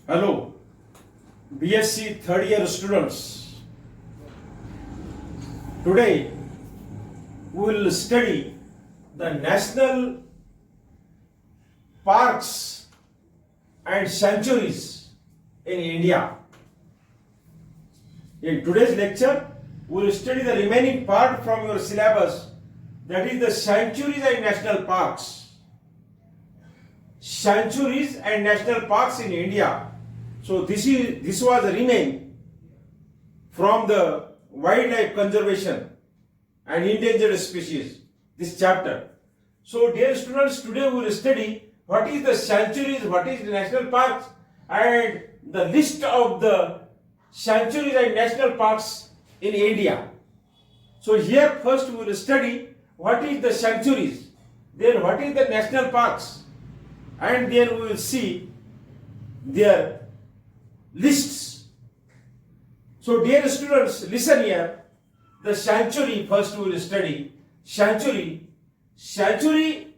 Hello, BSc third year students. Today we will study the national parks and sanctuaries in India. In today's lecture, we will study the remaining part from your syllabus, that is the sanctuaries and national parks. Sanctuaries and national parks in India. So this was a remain from the wildlife conservation and endangered species, this chapter. So dear students, today we will study what is the sanctuaries, what is the national parks, and the list of the sanctuaries and national parks in India. So here first we will study what is the sanctuaries, then what is the national parks, and then we will see their lists. So dear students, listen here. The sanctuary first we will study. Sanctuary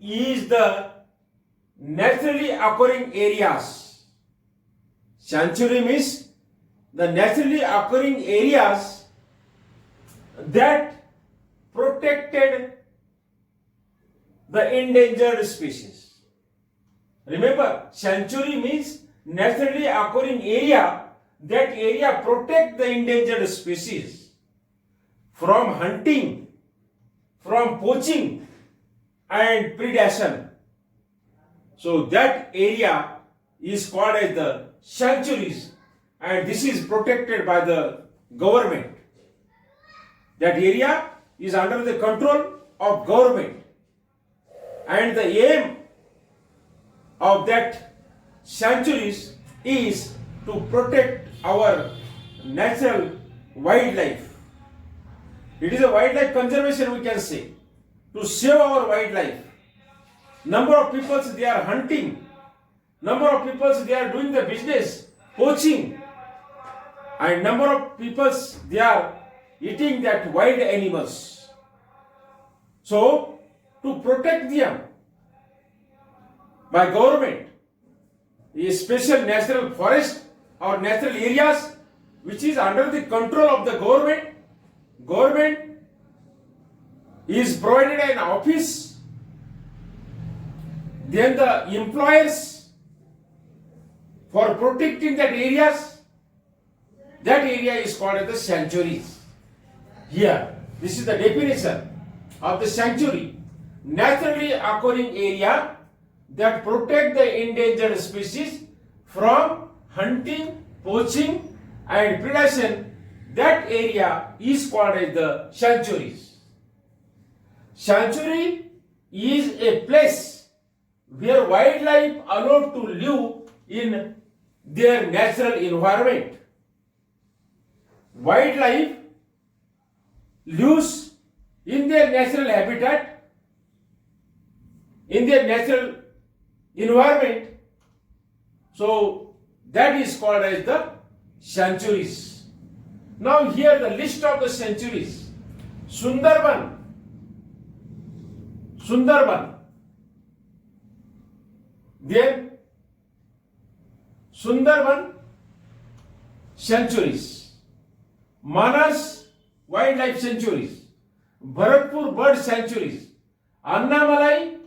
is the naturally occurring areas. Sanctuary means the naturally occurring areas that protected the endangered species. Remember, sanctuary means naturally occurring area, that area protect the endangered species from hunting, from poaching and predation. So that area is called as the sanctuaries, and this is protected by the government. That area is under the control of government, and the aim of that sanctuaries is to protect our natural wildlife. It is a wildlife conservation, we can say, to save our wildlife. Number of people they are hunting, number of people they are doing the business, poaching, and number of people they are eating that wild animals. So, to protect them by government, a special natural forest or natural areas which is under the control of the government. Government is provided an office, then the employers for protecting that areas, that area is called as the sanctuaries. Here, this is the definition of the sanctuary: naturally occurring area that protect the endangered species from hunting, poaching and predation. That area is called as the sanctuaries. Sanctuary is a place where wildlife allowed to live in their natural environment. Wildlife lives in their natural habitat, in their natural environment. So that is called as the sanctuaries. Now here the list of the sanctuaries. Sundarban. Then Sundarban sanctuaries, Manas wildlife sanctuaries, Bharatpur bird sanctuaries, Annamalai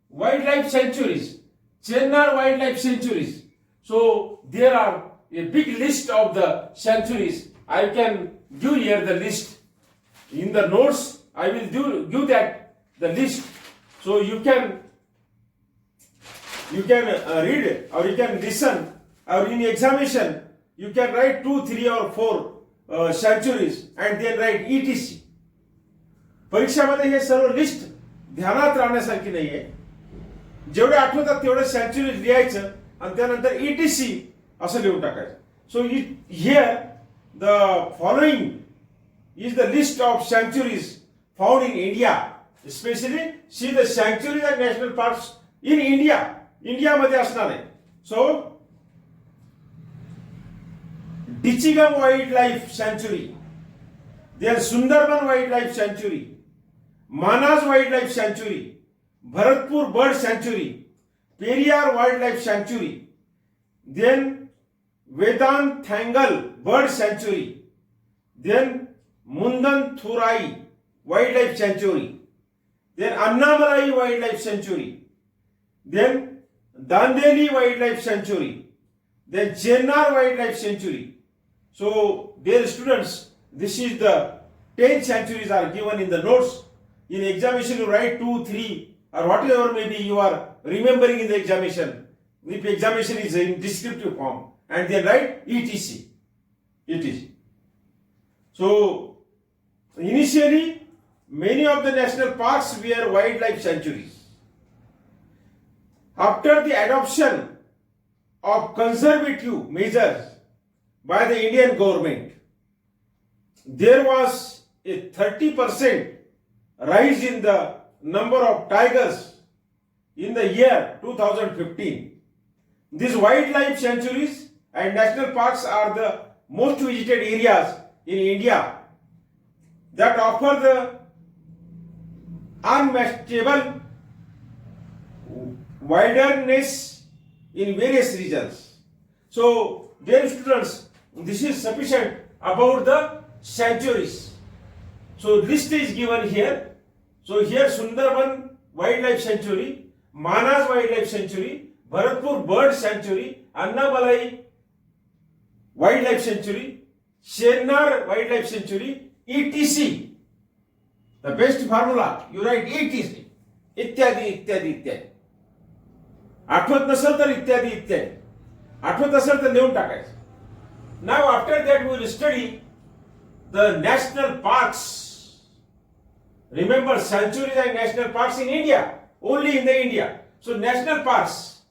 wildlife sanctuaries, Chennar wildlife sanctuaries. So there are a big list of the sanctuaries. I can give here the list. In the notes, I will give that the list. So you can read or you can listen, or in examination you can write 2, 3 or 4 sanctuaries and then write ETC. परीक्षामध्ये हे सर्व list ध्यानात राहण्यासारखी नाहीये. जेवढे आठवतात तेवढे sanctuaries लिहायचं आणि त्यानंतर ETC असं लिहून टाकायचं. So here the following is the list of sanctuaries found in India. Especially see the sanctuaries and national parks in India. India मध्ये असणार आहे. So Dichigam Wildlife Sanctuary, then Sundarban Wildlife Sanctuary, Manas Wildlife Sanctuary, Bharatpur Bird Sanctuary, Periyar Wildlife Sanctuary, then Vedanthangal Bird Sanctuary, then Mundanthurai Wildlife Sanctuary, then Annamalai Wildlife Sanctuary, then Dandeli Wildlife Sanctuary, then Chennar Wildlife Sanctuary. So, dear students, this is the 10 sanctuaries are given in the notes. In examination, you write 2, 3, or whatever maybe you are remembering in the examination. If examination is in descriptive form, and then write etc. etc. So, initially, many of the national parks were wildlife sanctuaries. After the adoption of conservative measures by the Indian government, there was a 30% rise in the number of tigers in the year 2015. These wildlife sanctuaries and national parks are the most visited areas in India that offer the unmatchable wilderness in various regions. So, dear students, this is sufficient about the sanctuaries. So, list is given here. So, here Sundarban Wildlife Sanctuary, Manas Wildlife Sanctuary, Bharatpur Bird Sanctuary, Annamalai Wildlife Sanctuary, Chennar Wildlife Sanctuary, etc. The best formula, you write etc. इत्यादि इत्यादि इत्यादि. आठवत नसेल तर इत्यादि इत्यादि. आठवत असेल तर लिहून टाकायचं. Now after that we will study the national parks. Remember, sanctuaries and national parks in India, only in the India. So national parks.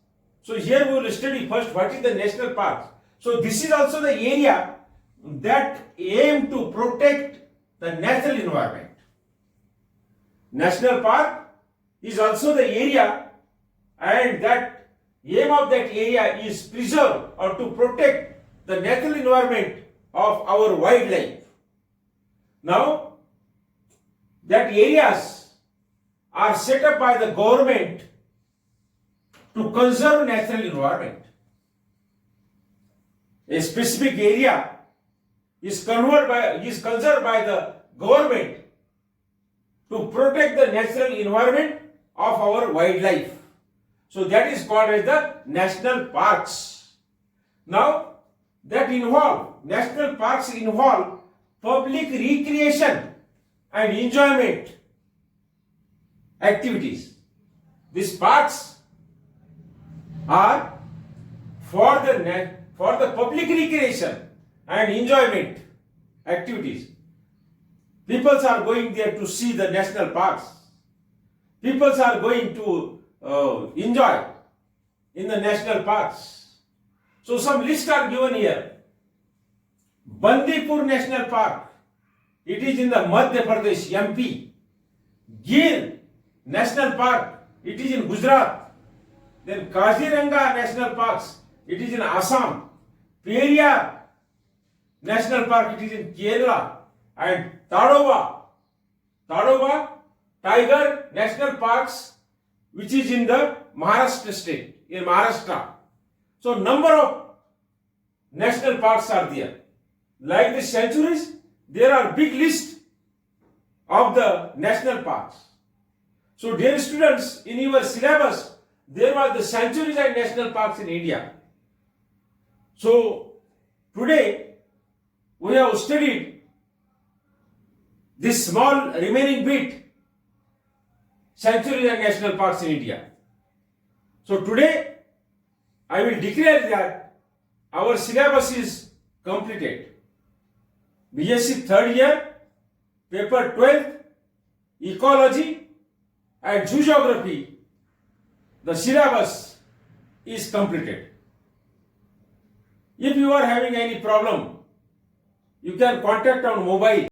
So here we will study first what is the national parks. So this is also the area that aim to protect the natural environment. National park is also the area, and that aim of that area is preserve or to protect the natural environment of our wildlife. Now, that areas are set up by the government to conserve natural environment. A specific area is conserved by the government to protect the natural environment of our wildlife. So that is called as the national parks. Now, national parks involve public recreation and enjoyment activities. These parks are for the public recreation and enjoyment activities. People are going there to see the national parks. People are going to enjoy in the national parks. So some lists are given here. Bandipur National Park, it is in the Madhya Pradesh, MP. Gir National Park, it is in Gujarat. Then Kaziranga National Parks, it is in Assam. Periyar National Park, it is in Kerala. And Tadoba Tiger National Parks, which is in the Maharashtra state, in Maharashtra. So number of national parks are there. Like the sanctuaries, there are big list of the national parks. So dear students, in your syllabus, there were the sanctuaries and national parks in India. So today, we have studied this small remaining bit, sanctuaries and national parks in India. So today, I will declare that our syllabus is completed. BSc third year, paper 12, ecology and zoography, the syllabus is completed. If you are having any problem, you can contact on mobile